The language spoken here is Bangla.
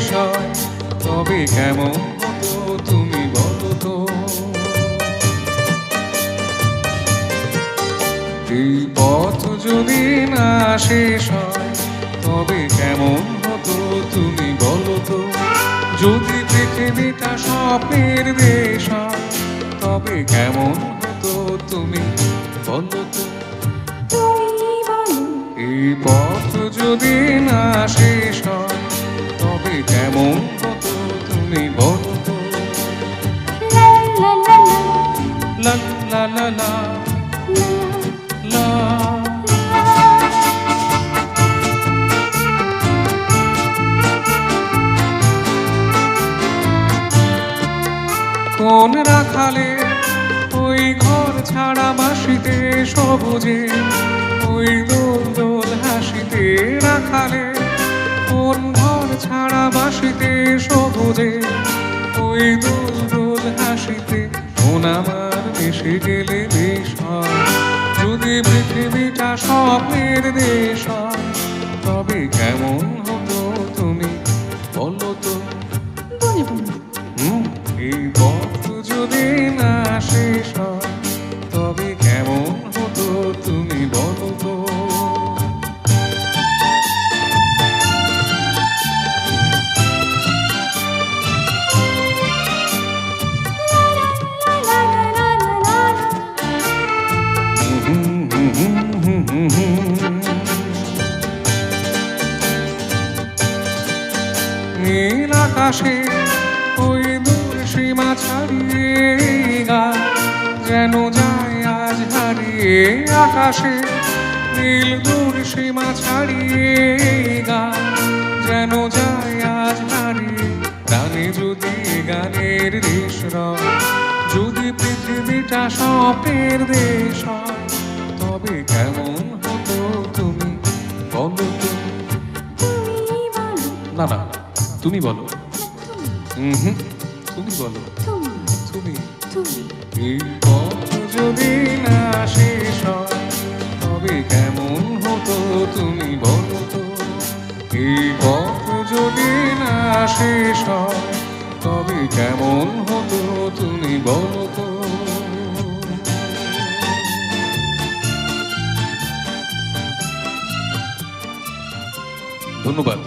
শেষ হয় তবে কেমন হতো তুমি বলো তো। এই পথ যদি না শেষ হয় তবে কেমন হতো তুমি বলো তো। যদি পৃথিবীটা স্বপ্নের দেশ হয় তবে কেমন হতো তুমি বলো তো। এই পথ যদি না শেষ হয় তবে কেমন হতো তুমি বলো তো। লা লা লা লা লা। কোন রাখালে ওই ঘর ছাড়া বাসিতে সবুজে ওই দোল দোল হাসিতে রাখালে। কোন ঘর ছাড়া বাসিতে সবুজে ওই দোল দোল হাসিতে মন আমার মিশে গেলে বেশ হয়। যদি পৃথিবীটা স্বপ্নের দেশ হয় তবে কেমন হতো তুমি বলো তো। এই পথ যদি না শেষ হয় তবে কেমন হতো তুমি বলো তো। নীল আকাশে ওই দূর সীমা ছাড়িয়ে গান যেন যায় আজ হারিয়ে। আকাশে নীল দূর সীমা ছাড়িয়ে গান যেন যায় আজ হারিয়ে। গানে যদি গানের রেশ রয় যদি পৃথিবীটা স্বপ্নের দেশ হয় তবে কেমন হতো তুমি বলো তো। না না তুমি বলো। তুমি বলো। তুমি এই পথ যদি না শেষ হয় তবে কেমন হতো তুমি বলো তো। এই পথ যদি না শেষ হয় তবে কেমন হতো তুমি বলো তো। ধন্যবাদ।